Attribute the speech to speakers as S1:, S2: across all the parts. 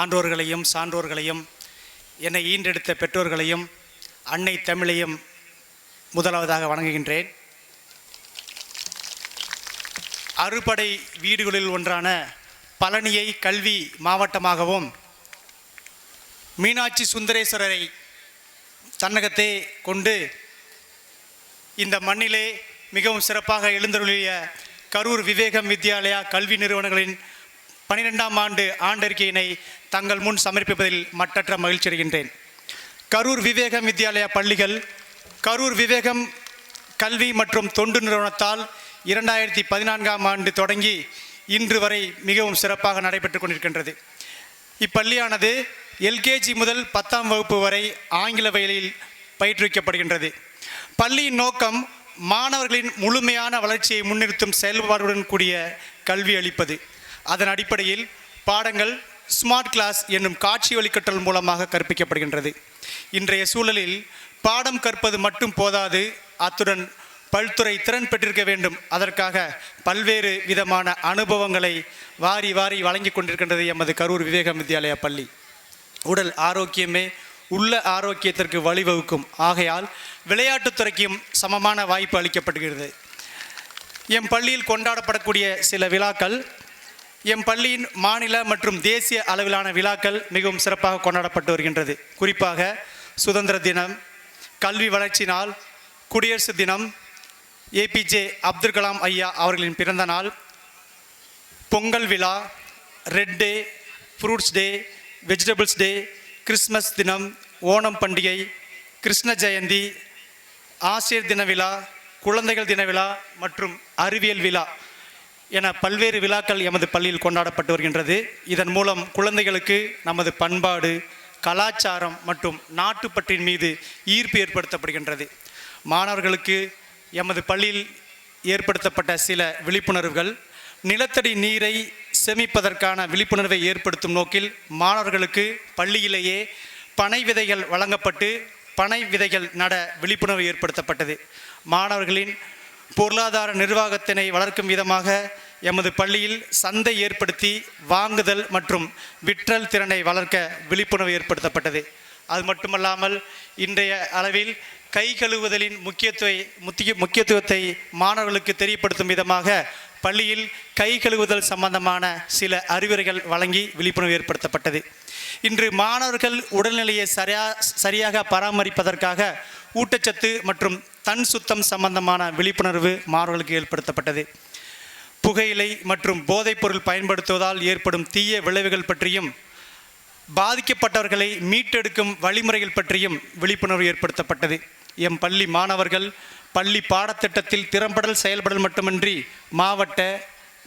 S1: ஆன்றோர்களையும் சான்றோர்களையும் என்னை ஈன்றெடுத்த பெற்றோர்களையும் அன்னை தமிழையும் முதலாவதாக வணங்குகின்றேன். அறுபடை வீடுகளில் ஒன்றான பழனியை கல்வி மாவட்டமாகவும் மீனாட்சி சுந்தரேஸ்வரரை தன்னகத்தே கொண்டு இந்த மண்ணிலே மிகவும் சிறப்பாக எழுந்தருளிய கரூர் விவேகம் வித்யாலயா கல்வி நிறுவனங்களின் 12ஆம் ஆண்டு ஆண்டறிக்கையினை தங்கள் முன் சமர்ப்பிப்பதில் மட்டற்ற மகிழ்ச்சி அடைகின்றேன். கரூர் விவேகம் வித்யாலயா பள்ளிகள் கரூர் விவேகம் கல்வி மற்றும் தொண்டு நிறுவனத்தால் 2014ஆம் ஆண்டு தொடங்கி இன்று வரை மிகவும் சிறப்பாக நடைபெற்று கொண்டிருக்கின்றது. இப்பள்ளியானது எல்கேஜி முதல் 10ஆம் வகுப்பு வரை ஆங்கில வழியில் பயிற்றுவிக்கப்படுகின்றது. பள்ளியின் நோக்கம் மாணவர்களின் முழுமையான வளர்ச்சியை முன்னிறுத்தும் செயல்பாடுடன் கூடிய கல்வி அளிப்பது. அதன் அடிப்படையில் பாடங்கள் ஸ்மார்ட் கிளாஸ் என்னும் காட்சி வழிகற்றல் மூலமாக கற்பிக்கப்படுகின்றது. இன்றைய சூழலில் பாடம் கற்பது மட்டும் போதாது, அத்துடன் பல்துறை திறன் பெற்றிருக்க வேண்டும். அதற்காக பல்வேறு விதமான அனுபவங்களை வாரி வாரி வழங்கி கொண்டிருக்கின்றது எமது கரூர் விவேகம் வித்யாலயா பள்ளி. உடல் ஆரோக்கியமே உள்ள ஆரோக்கியத்திற்கு வழிவகுக்கும். ஆகையால் விளையாட்டுத்துறைக்கும் சமமான வாய்ப்பு அளிக்கப்படுகிறது. எம் பள்ளியில் கொண்டாடப்படக்கூடிய சில விழாக்கள், எம் பள்ளியின் மாநில மற்றும் தேசிய அளவிலான விழாக்கள் மிகவும் சிறப்பாக கொண்டாடப்பட்டு வருகின்றது. குறிப்பாக சுதந்திர தினம், கல்வி வளர்ச்சி நாள், குடியரசு தினம், ஏபிஜே அப்துல் கலாம் ஐயா அவர்களின் பிறந்த நாள், பொங்கல் விழா, ரெட் டே, ஃப்ரூட்ஸ் டே, வெஜிடபிள்ஸ் டே, கிறிஸ்மஸ் தினம், ஓணம் பண்டிகை, கிருஷ்ண ஜெயந்தி, ஆசிரியர் தின விழா, குழந்தைகள் தின விழா மற்றும் அறிவியல் விழா என பல்வேறு விழாக்கள் எமது பள்ளியில் கொண்டாடப்பட்டு வருகின்றது. இதன் மூலம் குழந்தைகளுக்கு நமது பண்பாடு, கலாச்சாரம் மற்றும் நாட்டுப்பற்றின் மீது ஈர்ப்பு ஏற்படுத்தப்படுகின்றது. மாணவர்களுக்கு எமது பள்ளியில் ஏற்படுத்தப்பட்ட சில விழிப்புணர்வுகள், நிலத்தடி நீரை சேமிப்பதற்கான விழிப்புணர்வை ஏற்படுத்தும் நோக்கில் மாணவர்களுக்கு பள்ளியிலேயே பனை விதைகள் வழங்கப்பட்டு பனை விதைகள் நட விழிப்புணர்வு ஏற்படுத்தப்பட்டது. மாணவர்களின் பொருளாதார நிர்வாகத்தினை வளர்க்கும் விதமாக எமது பள்ளியில் சந்தை ஏற்படுத்தி வாங்குதல் மற்றும் விற்றல் திறனை வளர்க்க விழிப்புணர்வு ஏற்படுத்தப்பட்டது. அது மட்டுமல்லாமல் இன்றைய அளவில் கை கழுவுதலின் முக்கியத்துவத்தை மாணவர்களுக்கு தெரியப்படுத்தும் விதமாக பள்ளியில் கை கழுவுதல் சம்பந்தமான சில அறிவுரைகள் வழங்கி விழிப்புணர்வு ஏற்படுத்தப்பட்டது. இன்று மாணவர்கள் உடல்நிலையை சரியாக பராமரிப்பதற்காக ஊட்டச்சத்து மற்றும் தன் சுத்தம் சம்பந்தமான விழிப்புணர்வு மாணவர்களுக்கு ஏற்படுத்தப்பட்டது. புகையிலை மற்றும் போதைப்பொருள் பயன்படுத்துவதால் ஏற்படும் தீய விளைவுகள் பற்றியும் பாதிக்கப்பட்டவர்களை மீட்டெடுக்கும் வழிமுறைகள் பற்றியும் விழிப்புணர்வு ஏற்படுத்தப்பட்டது. எம் பள்ளி மாணவர்கள் பள்ளி பாடத்திட்டத்தில் திறம்படல் செயல்படல் மட்டுமின்றி மாவட்ட,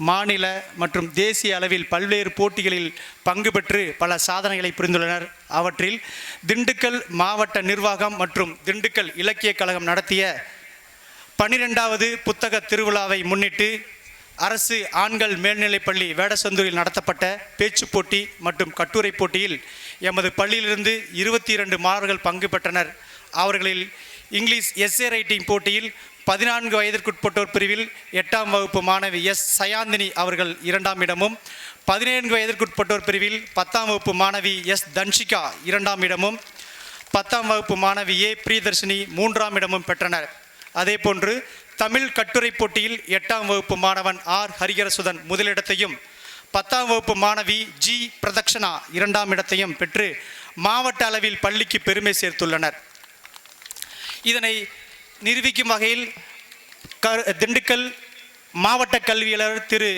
S1: மாநில மற்றும் தேசிய அளவில் பல்வேறு போட்டிகளில் பங்கு பெற்று பல சாதனைகளை புரிந்துள்ளனர். அவற்றில் திண்டுக்கல் மாவட்ட நிர்வாகம் மற்றும் திண்டுக்கல் இலக்கிய கழகம் நடத்திய 12வது புத்தக திருவிழாவை முன்னிட்டு அரசு ஆண்கள் மேல்நிலைப்பள்ளி வேடசந்தூரில் நடத்தப்பட்ட பேச்சு போட்டி மற்றும் கட்டுரை போட்டியில் எமது பள்ளியிலிருந்து 22 மாணவர்கள் பங்கு பெற்றனர். அவர்களில் இங்கிலீஷ் எஸ்ஏ ரைட்டிங் போட்டியில் 14 வயதிற்குட்பட்டோர் பிரிவில் 8ஆம் வகுப்பு மாணவி எஸ் சயாந்தினி அவர்கள் 2ஆம் இடமும், 17 வயதிற்குட்பட்டோர் பிரிவில் 10ஆம் வகுப்பு மாணவி எஸ் தன்ஷிகா 2ஆம் இடமும், 10ஆம் வகுப்பு மாணவி ஏ பிரியதர்ஷினி 3ஆம் இடமும் பெற்றனர். அதேபோன்று தமிழ் கட்டுரை போட்டியில் 8ஆம் வகுப்பு மாணவன் ஆர் ஹரிகரசுதன் முதலிடத்தையும், 10ஆம் வகுப்பு மாணவி ஜி பிரதக்ஷனா 2ஆம் இடத்தையும் பெற்று மாவட்ட அளவில் பள்ளிக்கு பெருமை சேர்த்துள்ளனர். இதனை நிரூபிக்கும் வகையில் திண்டுக்கல் மாவட்ட கல்வியாளர் திரு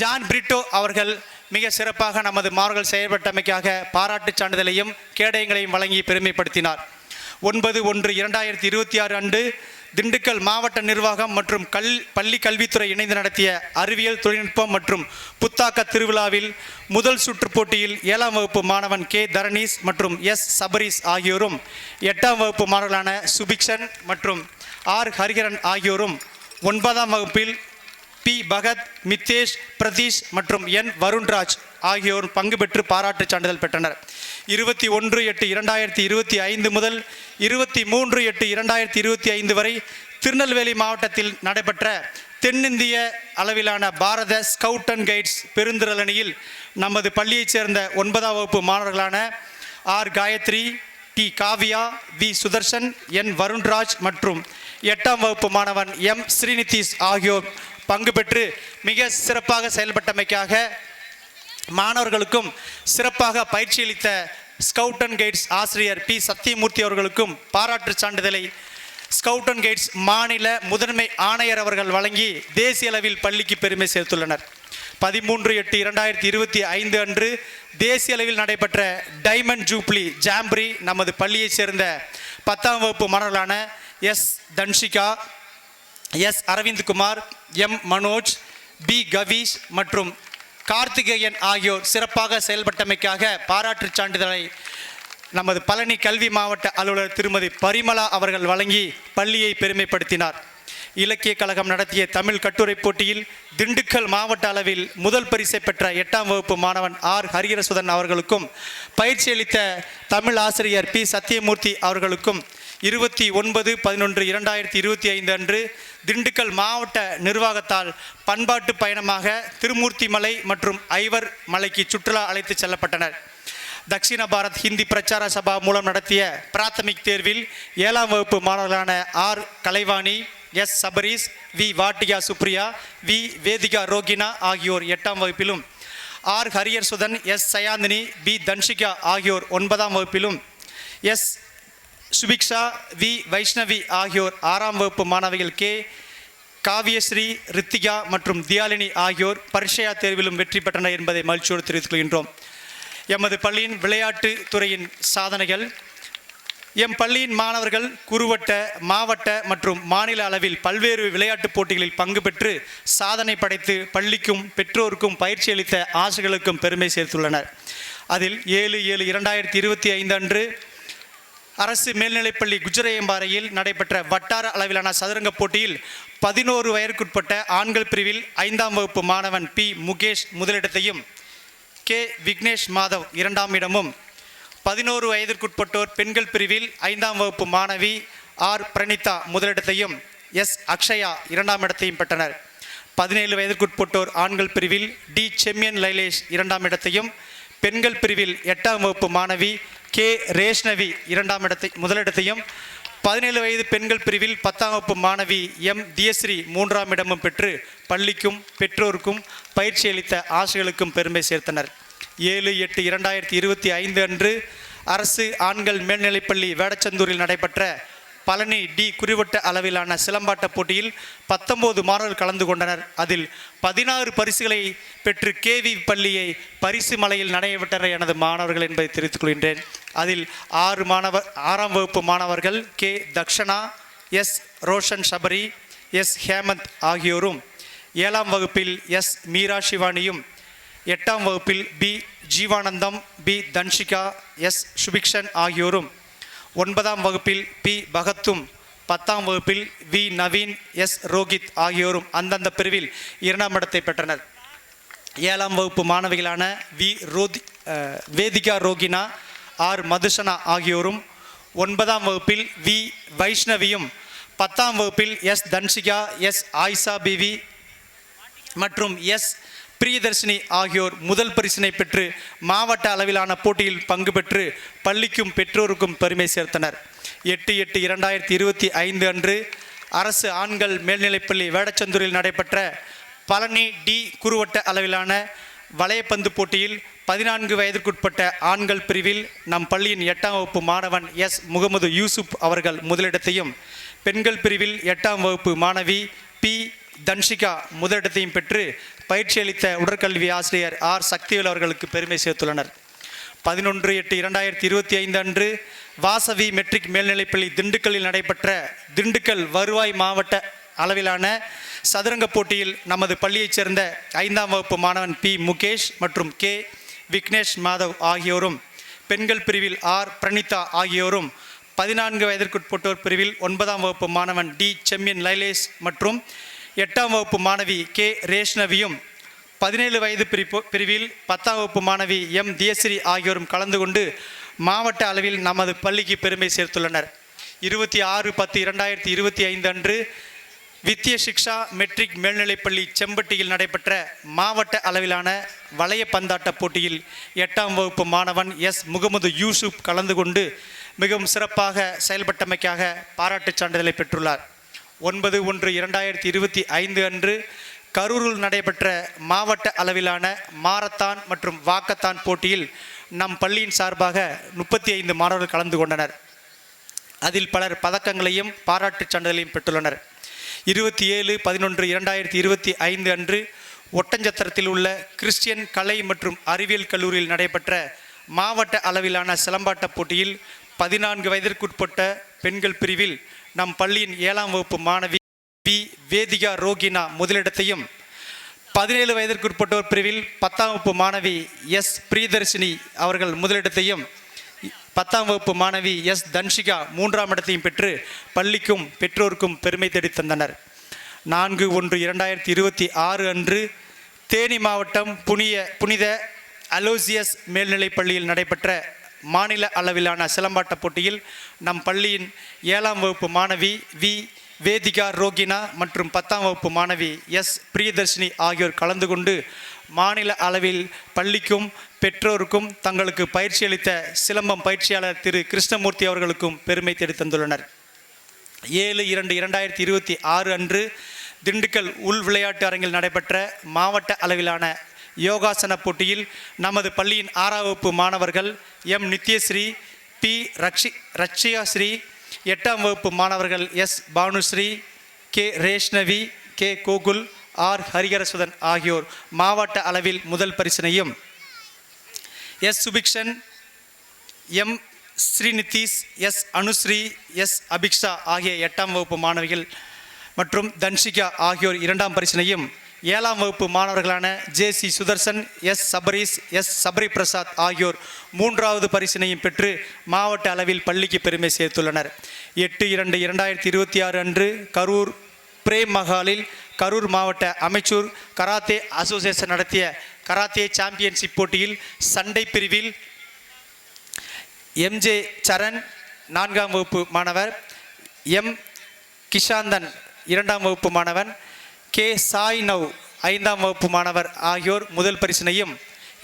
S1: ஜான் பிரிட்டோ அவர்கள் மிக சிறப்பாக நமது மாணவர்கள் செயல்பட்டமைக்காக பாராட்டுச் சான்றிதழையும் கேடயங்களையும் வழங்கி பெருமைப்படுத்தினார். 9/1/2026 அன்று திண்டுக்கல் மாவட்ட நிர்வாகம் மற்றும் பள்ளி கல்வித்துறை இணைந்து நடத்திய அறிவியல் தொழில்நுட்பம் மற்றும் புத்தாக்க திருவிழாவில் முதல் சுற்று போட்டியில் 7ஆம் வகுப்பு மாணவன் கே தரணீஸ் மற்றும் எஸ் சபரீஸ் ஆகியோரும், 8ஆம் வகுப்பு மாணவர்களான சுபிக்ஷன் மற்றும் ஆர் ஹரிகரன் ஆகியோரும், 9ஆம் வகுப்பில் பி பகத், மித்தேஷ், பிரதீஷ் மற்றும் என் வருண்ராஜ் ஆகியோர் பங்கு பெற்று பாராட்டுச் சான்றிதழ் பெற்றனர். 21/8/2025 முதல் 23/8/2025 வரை திருநெல்வேலி மாவட்டத்தில் நடைபெற்ற தென்னிந்திய அளவிலான பாரத ஸ்கவுட் அண்ட் கைட்ஸ் பெருந்திரளணியில் நமது பள்ளியைச் சேர்ந்த 9ஆம் வகுப்பு மாணவர்களான R Gayathri, T Kavya, V Sudharsan, N Varunraj மற்றும் 8ஆம் வகுப்பு மாணவன் எம் ஸ்ரீநிதிஷ் ஆகியோர் பங்கு பெற்று மிக சிறப்பாக செயல்பட்டமைக்காக மாணவர்களுக்கும் சிறப்பாக பயிற்சியளித்த ஸ்கவுட் அண்ட் கைட்ஸ் ஆசிரியர் பி சத்தியமூர்த்தி அவர்களுக்கும் பாராட்டு சான்றிதழை ஸ்கவுட் அண்ட் கைட்ஸ் மாநில முதன்மை ஆணையர் அவர்கள் வழங்கி தேசிய அளவில் பள்ளிக்கு பெருமை சேர்த்துள்ளனர். 13/8/2025 அன்று தேசிய அளவில் நடைபெற்ற டைமண்ட் ஜூப்ளி ஜாம்பரி நமது பள்ளியைச் சேர்ந்த 10ஆம் வகுப்பு மாணவர்களான S Dhanshika, S Aravindkumar, M Manoj, P Kaveesh மற்றும் கார்த்திகேயன் ஆகியோர் சிறப்பாக செயல்பட்டமைக்காக பாராட்டு சான்றிதழை நமது பழனி கல்வி மாவட்ட அலுவலர் திருமதி பரிமளா அவர்கள் வழங்கி பள்ளியை பெருமைப்படுத்தினார். இலக்கிய கழகம் நடத்திய தமிழ் கட்டுரை போட்டியில் திண்டுக்கல் மாவட்ட அளவில் முதல் பரிசை பெற்ற 8ஆம் வகுப்பு மாணவன் ஆர் ஹரிஹரசுதன் அவர்களுக்கும் பயிற்சி அளித்த தமிழ் ஆசிரியர் பி சத்தியமூர்த்தி அவர்களுக்கும் 29/11/2025 அன்று திண்டுக்கல் மாவட்ட நிர்வாகத்தால் பண்பாட்டு பயணமாக திருமூர்த்தி மலை மற்றும் ஐவர் மலைக்கு சுற்றுலா அழைத்து செல்லப்பட்டனர். தக்ஷிண பாரத் ஹிந்தி பிரச்சார சபா மூலம் நடத்திய பிராத்தமிக் தேர்வில் 7ஆம் வகுப்பு மாணவர்களான R Kalaivani, S Sabarish, V Vatika Supriya, V Vedhika Rohina ஆகியோர் 8ஆம் வகுப்பிலும், R Hariharsudhan, S Sayanthini, P Dhanshika ஆகியோர் 9ஆம் வகுப்பிலும், எஸ் சுபிக்ஷா, வி வைஷ்ணவி ஆகியோர் 6ஆம் வகுப்பு மாணவிகள் கே காவியஸ்ரீ, ரித்திகா மற்றும் தியாலினி ஆகியோர் பரீட்சையா தேர்விலும் வெற்றி பெற்றனர் என்பதை மகிழ்ச்சியோடு தெரிவித்துக் கொள்கின்றோம். எமது பள்ளியின் விளையாட்டு துறையின் சாதனைகள். எம் பள்ளியின் மாணவர்கள் குறுவட்ட, மாவட்ட மற்றும் மாநில அளவில் பல்வேறு விளையாட்டுப் போட்டிகளில் பங்கு பெற்று சாதனை படைத்து பள்ளிக்கும் பெற்றோருக்கும் பயிற்சி அளித்த ஆசிரியர்களுக்கும் பெருமை சேர்த்துள்ளனர். அதில் 7/7/2025 அன்று அரசு மேல்நிலைப்பள்ளி குஜரையம்பாறையில் நடைபெற்ற வட்டார அளவிலான சதுரங்க போட்டியில் 11 வயதிற்குட்பட்ட ஆண்கள் பிரிவில் 5ஆம் வகுப்பு மாணவன் பி முகேஷ் முதலிடத்தையும், கே விக்னேஷ் மாதவ் 2ஆம் இடமும், 11 வயதிற்குட்பட்டோர் பெண்கள் பிரிவில் 5ஆம் வகுப்பு மாணவி ஆர் பிரணிதா முதலிடத்தையும், எஸ் அக்ஷயா 2ஆம் இடத்தையும் பெற்றனர். 17 வயதிற்குட்பட்டோர் ஆண்கள் பிரிவில் டி செம்யன் லைலேஷ் 2ஆம் இடத்தையும், பெண்கள் பிரிவில் 8ஆம் வகுப்பு மாணவி கே ரேஷ்ணவி முதலிடத்தையும், 17 வயது பெண்கள் பிரிவில் 10ஆம் வகுப்பு மாணவி எம் தியஸ்ரீ 3ஆம் இடமும் பெற்று பள்ளிக்கும் பெற்றோருக்கும் பயிற்சி அளித்த ஆசிரியர்களுக்கும் பெருமை சேர்த்தனர். 7/8/2025 அன்று அரசு ஆண்கள் மேல்நிலைப்பள்ளி வேடச்சந்தூரில் நடைபெற்ற பழனி டி குறிவட்ட அளவிலான சிலம்பாட்ட போட்டியில் 19 மாணவர்கள் கலந்து கொண்டனர். அதில் 16 பரிசுகளை பெற்று கேவி பள்ளியை பரிசு மலையில் நடைபெற்றனர் எனது மாணவர்கள் என்பதை தெரிவித்துக் கொள்கின்றேன். அதில் 6ஆம் வகுப்பு மாணவர்கள் K Dakshana, S Roshan Sabari, S Hemanth ஆகியோரும், 7ஆம் வகுப்பில் எஸ் மீரா சிவானியும், 8ஆம் வகுப்பில் P Jeevanandham, P Dhanshika, S Subikshan ஆகியோரும், 9ஆம் வகுப்பில் பி பகத்தும், 10ஆம் வகுப்பில் வி நவீன், எஸ் ரோஹித் ஆகியோரும் அந்தந்த பிரிவில் 2ஆம் இடத்தை பெற்றனர். 7ஆம் வகுப்பு மாணவிகளான வேதிகா ரோகினா, ஆர் மதுசனா ஆகியோரும், 9ஆம் வகுப்பில் வி வைஷ்ணவியும், 10ஆம் வகுப்பில் S Dhanshika, S Ayesha P V மற்றும் எஸ் பிரியதர்ஷினி ஆகியோர் முதல் பரிசினை பெற்று மாவட்ட அளவிலான போட்டியில் பங்கு பெற்று பள்ளிக்கும் பெற்றோருக்கும் பெருமை சேர்த்தனர். 8/8/2025 அன்று அரசு ஆண்கள் மேல்நிலைப்பள்ளி வேடச்சந்தூரில் நடைபெற்ற பழனி டி குறுவட்ட அளவிலான வலையப்பந்து போட்டியில் 14 வயதிற்குட்பட்ட ஆண்கள் பிரிவில் நம் பள்ளியின் 8ஆம் வகுப்பு மாணவன் எஸ் முகமது யூசுப் அவர்கள் முதலிடத்தையும், பெண்கள் பிரிவில் 8ஆம் வகுப்பு மாணவி பி தன்ஷிகா முதலிடத்தையும் பெற்று பயிற்சி அளித்த உடற்கல்வி ஆசிரியர் ஆர் சக்திவேல் அவர்களுக்கு பெருமை சேர்த்துள்ளனர். 11/8/2025 அன்று வாசவி மெட்ரிக் மேல்நிலைப்பள்ளி திண்டுக்கல்லில் நடைபெற்ற திண்டுக்கல் வருவாய் மாவட்ட அளவிலான சதுரங்க போட்டியில் நமது பள்ளியைச் சேர்ந்த 5ஆம் வகுப்பு மாணவன் பி முகேஷ் மற்றும் கே விக்னேஷ் மாதவ் ஆகியோரும், பெண்கள் பிரிவில் ஆர் பிரணிதா ஆகியோரும், 14 வயதிற்குட்பட்டோர் பிரிவில் 9ஆம் வகுப்பு மாணவன் டி செம்யன் லைலேஷ் மற்றும் 8ஆம் வகுப்பு மாணவி கே ரேஷ்ணவியும், 17 வயது பிரிவில் 10ஆம் வகுப்பு மாணவி எம் தியஸ்ரீ ஆகியோரும் கலந்து கொண்டு மாவட்ட அளவில் நமது பள்ளிக்கு பெருமை சேர்த்துள்ளனர். 26/10/2025 அன்று வித்ய சிக்ஷா மெட்ரிக் மேல்நிலைப்பள்ளி செம்பட்டியில் நடைபெற்ற மாவட்ட அளவிலான வளைய பந்தாட்ட போட்டியில் 8ஆம் வகுப்பு மாணவன் எஸ் முகமது யூசுப் கலந்து கொண்டு மிகவும் சிறப்பாக செயல்பட்டமைக்காக பாராட்டுச் சான்றிதழை பெற்றுள்ளார். 9/1/2025 அன்று கரூரில் நடைபெற்ற மாவட்ட அளவிலான மாரத்தான் மற்றும் வாக்கத்தான் போட்டியில் நம் பள்ளியின் சார்பாக 35 மாணவர்கள் கலந்து கொண்டனர். அதில் பலர் பதக்கங்களையும் பாராட்டுச் சான்றிதழையும் பெற்றுள்ளனர். 27/11/2025 அன்று ஒட்டஞ்சத்திரத்தில் உள்ள கிறிஸ்டியன் கலை மற்றும் அறிவியல் கல்லூரியில் நடைபெற்ற மாவட்ட அளவிலான சிலம்பாட்ட போட்டியில் 14 வயதிற்குட்பட்ட பெண்கள் பிரிவில் நம் பள்ளியின் 7ஆம் வகுப்பு மாணவி பி வேதிகா ரோகினா முதலிடத்தையும், 17 வயதிற்குட்பட்டோர் பிரிவில் 10ஆம் வகுப்பு மாணவி எஸ் பிரியதர்ஷினி அவர்கள் முதலிடத்தையும், 10ஆம் வகுப்பு மாணவி எஸ் தன்ஷிகா 3ஆம் இடத்தையும் பெற்று பள்ளிக்கும் பெற்றோருக்கும் பெருமை தேடித் தந்தனர். 4/1/2026 அன்று தேனி மாவட்டம் புனித அலோசியஸ் மேல்நிலைப் பள்ளியில் நடைபெற்ற மாநில அளவிலான சிலம்பாட்ட போட்டியில் நம் பள்ளியின் 7ஆம் வகுப்பு மாணவி வி வேதிகா ரோகினா மற்றும் 10ஆம் வகுப்பு மாணவி எஸ் பிரியதர்ஷினி ஆகியோர் கலந்து கொண்டு மாநில அளவில் பள்ளிக்கும் பெற்றோருக்கும் தங்களுக்கு பயிற்சி அளித்த சிலம்பம் பயிற்சியாளர் திரு கிருஷ்ணமூர்த்தி அவர்களுக்கும் பெருமை தேடித் தந்துள்ளனர். 7/2/2026 அன்று திண்டுக்கல் உள் விளையாட்டு அரங்கில் நடைபெற்ற மாவட்ட அளவிலான யோகாசன போட்டியில் நமது பள்ளியின் 6ஆம் வகுப்பு மாணவர்கள் எம் நித்யஸ்ரீ, பி ரக்ஷியாஸ்ரீ, 8ஆம் வகுப்பு மாணவர்கள் S Bhanushri, K Reshnavi, K Gokul, R Hariharasudhan ஆகியோர் மாவட்ட அளவில் முதல் பரிசினையும், S Subikshan, M Srinithish, S Anushri, S Abiksha ஆகிய 8ஆம் வகுப்பு மாணவிகள் மற்றும் தன்ஷிகா ஆகியோர் 2ஆம் பரிசினையும், 7ஆம் வகுப்பு மாணவர்களான J.C.. Sudarshan, S Sabareesh, S Sabari Prasad ஆகியோர் 3வது பரிசினையும் பெற்று மாவட்ட அளவில் பள்ளிக்கு பெருமை சேர்த்துள்ளனர். 8/2/2026 அன்று கரூர் பிரேம் மஹாலில் கரூர் மாவட்ட அமைச்சூர் கராத்தே அசோசியேஷன் நடத்திய கராத்தே சாம்பியன்ஷிப் போட்டியில் சண்டை பிரிவில் எம்.ஜே. சரண் 4ஆம் வகுப்பு மாணவர், எம் கிஷாந்தன் 2ஆம் வகுப்பு மாணவன், கே சாய் நவ் 5ஆம் வகுப்பு மாணவர் ஆகியோர் முதல் பரிசினையும்,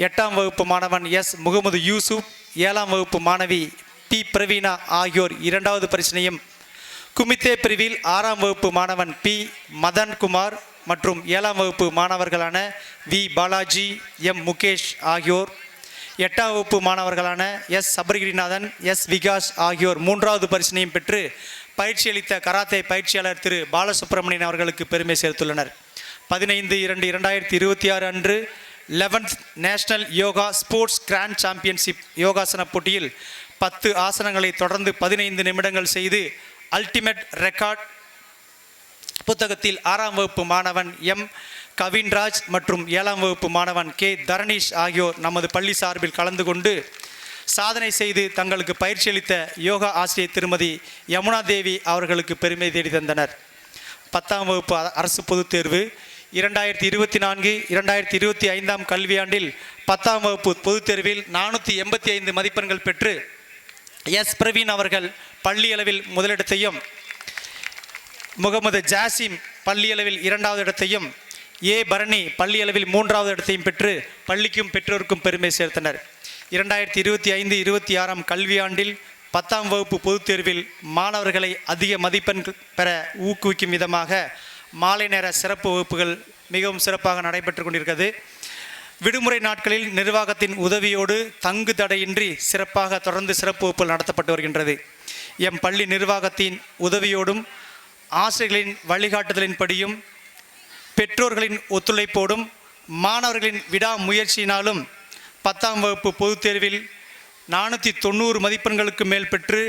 S1: 8ஆம் வகுப்பு மாணவன் எஸ் முகமது யூசுப், 7ஆம் வகுப்பு மாணவி பி பிரவீனா ஆகியோர் 2வது பரிசினையும், குமித்தே பிரிவில் 6ஆம் வகுப்பு மாணவன் பி மதன்குமார் மற்றும் 7ஆம் வகுப்பு மாணவர்களான வி பாலாஜி, எம் முகேஷ் ஆகியோர், 8ஆம் வகுப்பு மாணவர்களான எஸ் சபரிகிரிநாதன், எஸ் விகாஸ் ஆகியோர் 3வது பரிசினையும் பெற்று பயிற்சி அளித்த கராத்தே பயிற்சியாளர் திரு பாலசுப்ரமணியன் அவர்களுக்கு பெருமை சேர்த்துள்ளனர். 15/2/2026 அன்று 11th national yoga sports grand championship யோகாசன போட்டியில் 10 ஆசனங்களை தொடர்ந்து 15 நிமிடங்கள் செய்து அல்டிமேட் ரெக்கார்ட் புத்தகத்தில் 6ஆம் வகுப்பு மாணவன் எம் கவின்ராஜ் மற்றும் 7ஆம் வகுப்பு மாணவன் கே தரணீஷ் ஆகியோர் நமது பள்ளி சார்பில் கலந்து கொண்டு சாதனை செய்து தங்களுக்கு பயிற்சி அளித்த யோகா ஆசிரியர் திருமதி யமுனா தேவி அவர்களுக்கு பெருமை தேடி தந்தனர். 10ஆம் வகுப்பு அரசு பொதுத் தேர்வு 2024-2025 கல்வியாண்டில் 10ஆம் வகுப்பு பொதுத் தேர்வில் 485 மதிப்பெண்கள் பெற்று எஸ் பிரவீன் அவர்கள் பள்ளியளவில் முதலிடத்தையும், முகமது ஜாசிம் பள்ளியளவில் 2வது இடத்தையும், ஏ பரணி பள்ளியளவில் 3வது இடத்தையும் பெற்று பள்ளிக்கும் பெற்றோருக்கும் பெருமை சேர்த்தனர். 2025-26 கல்வியாண்டில் 10ஆம் வகுப்பு பொதுத் தேர்வில் மாணவர்களை அதிக மதிப்பெண் பெற ஊக்குவிக்கும் விதமாக மாலை நேர சிறப்பு வகுப்புகள் மிகவும் சிறப்பாக நடைபெற்று கொண்டிருக்கிறது. விடுமுறை நாட்களில் நிர்வாகத்தின் உதவியோடு தங்கு தடையின்றி சிறப்பாக தொடர்ந்து சிறப்பு வகுப்புகள் நடத்தப்பட்டு வருகின்றது. எம் பள்ளி நிர்வாகத்தின் உதவியோடும் ஆசிரியர்களின் வழிகாட்டுதலின்படியும் பெற்றோர்களின் ஒத்துழைப்போடும் மாணவர்களின் விடாமுயற்சியினாலும் 10ஆம் வகுப்பு பொதுத் தேர்வில் 490 மதிப்பெண்களுக்கு மேல் பெற்று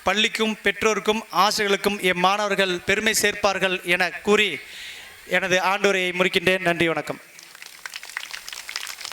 S1: பள்ளிக்கும் பெற்றோருக்கும் ஆசிரியர்களுக்கும் எம் மாணவர்கள் பெருமை சேர்ப்பார்கள் என கூறி எனது ஆண்டுரையை முடிக்கின்றேன். நன்றி, வணக்கம்.